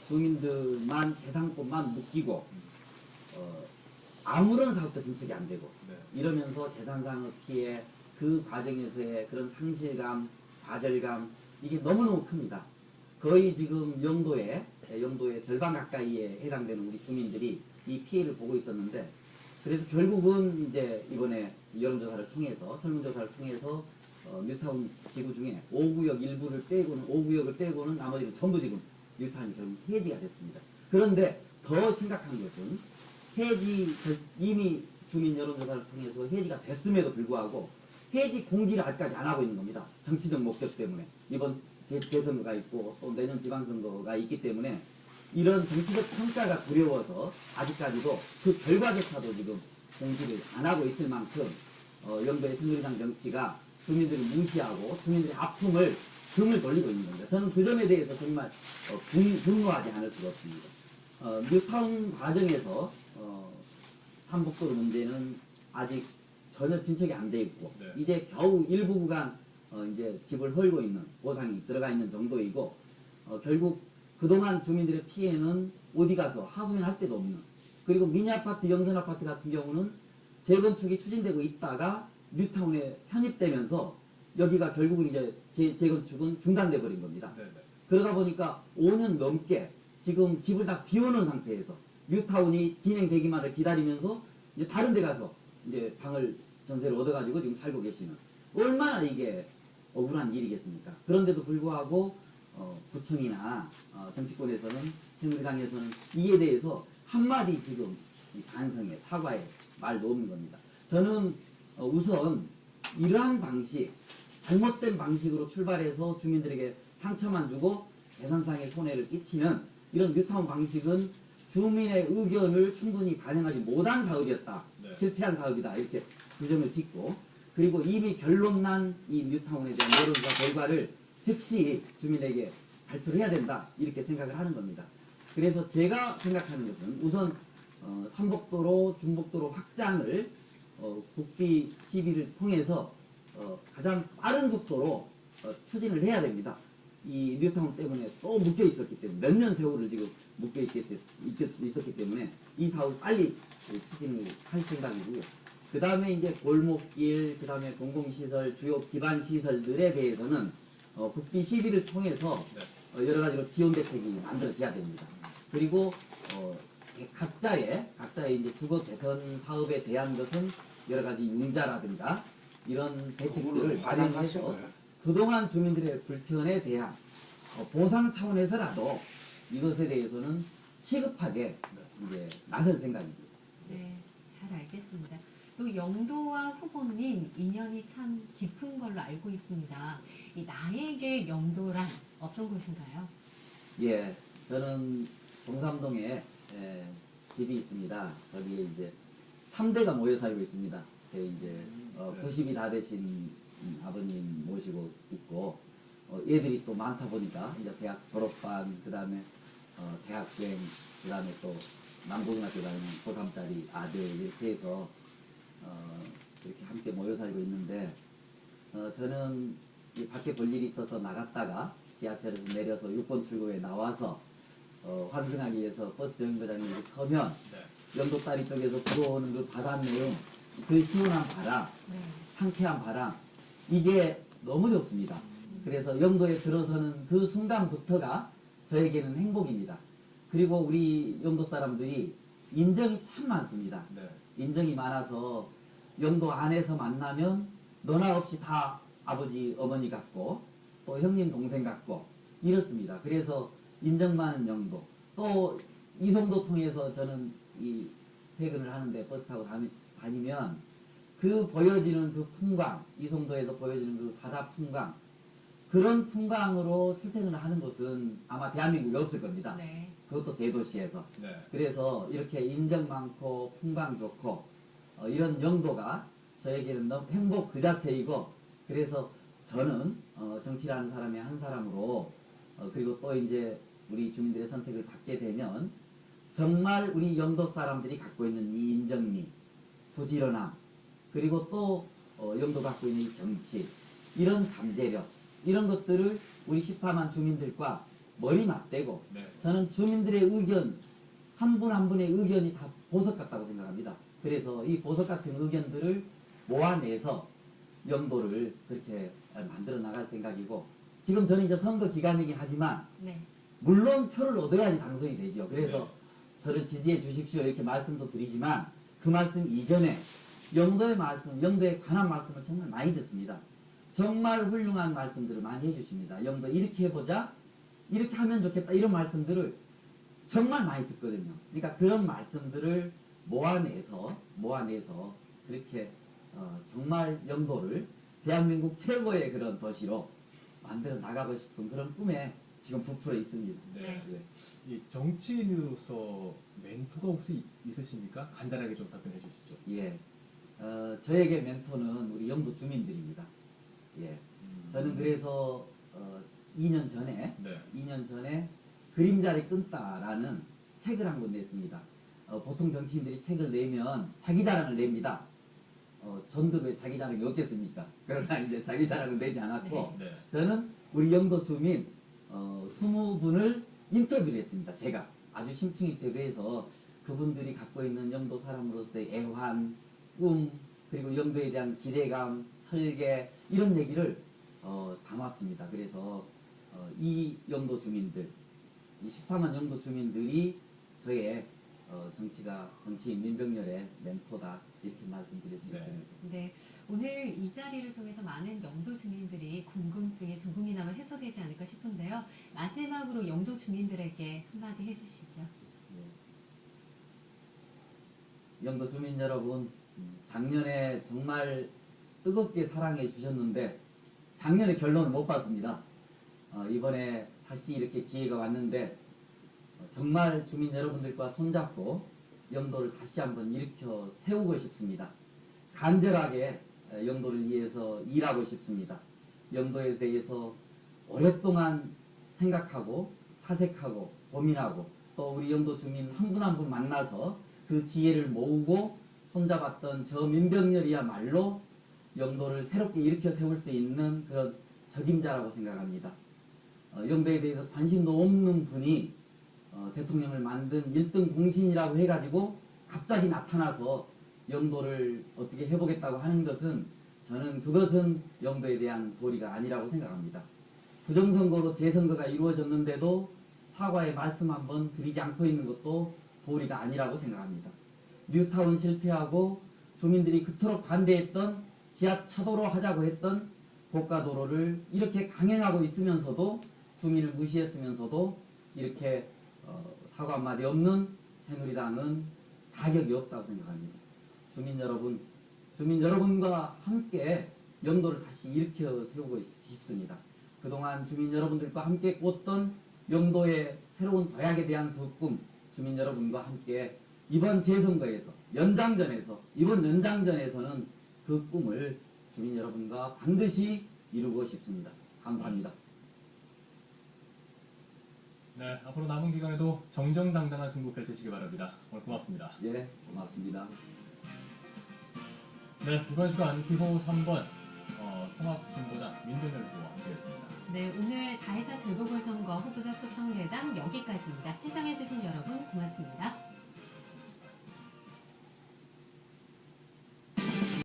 주민들만 재산권만 묶이고 아무런 사업도 진척이 안 되고 네. 이러면서 재산상의 피해, 그 과정에서의 그런 상실감, 좌절감, 이게 너무너무 큽니다. 거의 지금 영도의 절반 가까이에 해당되는 우리 주민들이 이 피해를 보고 있었는데, 그래서 결국은 이제 이번에 여론조사를 통해서, 설문조사를 통해서 뉴타운 지구 중에 5구역 일부를 빼고는, 5구역을 빼고는 나머지는 전부 지금 뉴타운이 결국 해지가 됐습니다. 그런데 더 심각한 것은 이미 주민 여론조사를 통해서 해지가 됐음에도 불구하고 해지 공지를 아직까지 안 하고 있는 겁니다. 정치적 목적 때문에. 이번 재선거가 있고 또 내년 지방선거가 있기 때문에 이런 정치적 평가가 두려워서 아직까지도 그 결과조차도 지금 공지를 안 하고 있을 만큼 영도의 새누리당 정치가 주민들을 무시하고 주민들의 아픔을 등을 돌리고 있는 겁니다. 저는 그 점에 대해서 정말 분노하지 않을 수가 없습니다. 뉴타운 과정에서 삼복도로 문제는 아직 전혀 진척이 안 돼 있고 네. 이제 겨우 일부 구간 이제 집을 헐고 있는, 보상이 들어가 있는 정도이고 결국 그동안 주민들의 피해는 어디 가서 하소연할 데도 없는, 그리고 미니아파트, 영선아파트 같은 경우는 재건축이 추진되고 있다가 뉴타운에 편입되면서 여기가 결국은 이제 재건축은 중단돼 버린 겁니다. 네. 네. 그러다 보니까 5년 넘게 지금 집을 다 비워놓은 상태에서 뉴타운이 진행되기만을 기다리면서 이제 다른 데 가서 이제 방을 전세를 얻어가지고 지금 살고 계시는, 얼마나 이게 억울한 일이겠습니까? 그런데도 불구하고 구청이나 정치권에서는, 새누리당에서는 이에 대해서 한마디 지금 반성에, 사과에 말도 없는 겁니다. 저는 우선 이러한 방식, 잘못된 방식으로 출발해서 주민들에게 상처만 주고 재산상의 손해를 끼치는 이런 뉴타운 방식은 주민의 의견을 충분히 반영하지 못한 사업이었다. 네. 실패한 사업이다. 이렇게 규정을 짓고, 그리고 이미 결론난 이 뉴타운에 대한 여론조사 결과를 즉시 주민에게 발표를 해야 된다. 이렇게 생각을 하는 겁니다. 그래서 제가 생각하는 것은 우선 삼복도로, 중복도로 확장을 국비 시비를 통해서 가장 빠른 속도로 추진을 해야 됩니다. 이 뉴타운 때문에 또 묶여 있었기 때문에, 몇 년 세월을 지금 묶여 있었기 때문에 이 사업을 빨리 추진을 할 생각이고요. 그 다음에 이제 골목길, 그 다음에 공공시설, 주요 기반시설들에 대해서는 국비 시비를 통해서 네. 여러 가지로 지원 대책이 만들어져야 됩니다. 그리고 각자의 이제 주거 개선 사업에 대한 것은 여러 가지 융자라든가 이런 대책들을 마련해서 그동안 주민들의 불편에 대한 보상 차원에서라도 이것에 대해서는 시급하게 이제 나설 생각입니다. 네, 잘 알겠습니다. 또 영도와 후보님 인연이 참 깊은 걸로 알고 있습니다. 이 나에게 영도란 어떤 곳인가요? 예, 저는 동삼동에 집이 있습니다. 거기에 이제 3대가 모여 살고 있습니다. 제 이제 90이 다 되신 아버님 모시고 있고, 애들이 또 많다 보니까 이제 대학 졸업반, 그 다음에 대학생, 그 다음에 또 남고등학교 다니는 고3짜리 아들, 이렇게 해서 이렇게 함께 모여 살고 있는데, 저는 이 밖에 볼 일이 있어서 나갔다가 지하철에서 내려서 6번 출구에 나와서 환승하기 위해서 버스 정거장에 서면 네. 영도다리 쪽에서 불어오는 그 바닷내음, 그 시원한 바람, 네. 상쾌한 바람, 이게 너무 좋습니다. 그래서 영도에 들어서는 그 순간부터가 저에게는 행복입니다. 그리고 우리 영도 사람들이 인정이 참 많습니다. 네. 인정이 많아서 영도 안에서 만나면 너나 없이 다 아버지, 어머니 같고 또 형님, 동생 같고 이렇습니다. 그래서 인정 많은 영도, 또 이송도 통해서 저는 이 퇴근을 하는데 버스 타고 다니면 그 보여지는 그 풍광, 이송도에서 보여지는 그 바다 풍광, 그런 풍광으로 출퇴근을 하는 곳은 아마 대한민국에 없을 겁니다. 네. 그것도 대도시에서. 네. 그래서 이렇게 인정 많고 풍광 좋고 이런 영도가 저에게는 너무 행복 그 자체이고, 그래서 저는 정치라는 사람의 한 사람으로 그리고 또 이제 우리 주민들의 선택을 받게 되면 정말 우리 영도 사람들이 갖고 있는 이 인정미, 부지런함, 그리고 또 영도가 갖고 있는 이 경치, 이런 잠재력, 이런 것들을 우리 14만 주민들과 머리 맞대고 네. 저는 주민들의 의견 한 분 한 분의 의견이 다 보석 같다고 생각합니다. 그래서 이 보석 같은 의견들을 모아내서 영도를 그렇게 만들어 나갈 생각이고 지금 저는 이제 선거 기간이긴 하지만 네. 물론 표를 얻어야지 당선이 되죠. 그래서 네. 저를 지지해 주십시오 이렇게 말씀도 드리지만 그 말씀 이전에 영도의 말씀, 영도에 관한 말씀을 정말 많이 듣습니다. 정말 훌륭한 말씀들을 많이 해주십니다. 영도 이렇게 해보자, 이렇게 하면 좋겠다 이런 말씀들을 정말 많이 듣거든요. 그러니까 그런 말씀들을 모아내서 그렇게 정말 영도를 대한민국 최고의 그런 도시로 만들어 나가고 싶은 그런 꿈에 지금 부풀어 있습니다. 네. 예. 이 정치인으로서 멘토가 혹시 있으십니까? 간단하게 좀 답변해 주시죠. 예. 저에게 멘토는 우리 영도 주민들입니다. 예. 저는 그래서 2년 전에 네. 그림자를 끊다라는 책을 한 권 냈습니다. 보통 정치인들이 책을 내면 자기 자랑을 냅니다. 전두에 자기 자랑이 없겠습니까? 그러나 이제 자기 자랑을 내지 않았고 네. 저는 우리 영도 주민 20분을 인터뷰를 했습니다. 제가 아주 심층 인터뷰해서 그분들이 갖고 있는 영도 사람으로서의 애환, 꿈, 그리고 영도에 대한 기대감, 설계 이런 얘기를 담았습니다. 그래서 이 영도 주민들, 이 14만 영도 주민들이 저의 정치인 민병렬의 멘토다 이렇게 말씀드릴 수 네. 있습니다. 네, 오늘 이 자리를 통해서 많은 영도 주민들이 궁금증이 조금이나마 해소되지 않을까 싶은데요. 마지막으로 영도 주민들에게 한마디 해주시죠. 영도 주민 여러분, 작년에 정말 뜨겁게 사랑해 주셨는데 작년에 결론을 못 봤습니다. 이번에 다시 이렇게 기회가 왔는데 정말 주민 여러분들과 손잡고 영도를 다시 한번 일으켜 세우고 싶습니다. 간절하게 영도를 위해서 일하고 싶습니다. 영도에 대해서 오랫동안 생각하고 사색하고 고민하고 또 우리 영도 주민 한 분 한 분 만나서 그 지혜를 모으고 손잡았던 저 민병렬이야말로 영도를 새롭게 일으켜 세울 수 있는 그런 적임자라고 생각합니다. 영도에 대해서 관심도 없는 분이 대통령을 만든 1등 공신이라고 해가지고 갑자기 나타나서 영도를 어떻게 해보겠다고 하는 것은 저는 그것은 영도에 대한 도리가 아니라고 생각합니다. 부정선거로 재선거가 이루어졌는데도 사과의 말씀 한번 드리지 않고 있는 것도 도리가 아니라고 생각합니다. 뉴타운 실패하고 주민들이 그토록 반대했던 지하차도로 하자고 했던 고가도로를 이렇게 강행하고 있으면서도 주민을 무시했으면서도 이렇게 사과 한마디 없는 새누리당은 자격이 없다고 생각합니다. 주민 여러분과 함께 영도를 다시 일으켜 세우고 싶습니다. 그동안 주민 여러분들과 함께 꿨던 영도의 새로운 도약에 대한 그 꿈, 주민 여러분과 함께 이번 재선거에서 이번 연장전에서는 그 꿈을 주민 여러분과 반드시 이루고 싶습니다. 감사합니다. 네, 앞으로 남은 기간에도 정정당당한 승부 펼치시기 바랍니다. 오늘 고맙습니다. 예, 고맙습니다. 네, 이번 주간 기호 3번 통합진보당 민병렬 후보와 함께했습니다. 네, 오늘 4.24 재보궐선거 후보자 초청대담 여기까지입니다. 시청해주신 여러분 고맙습니다.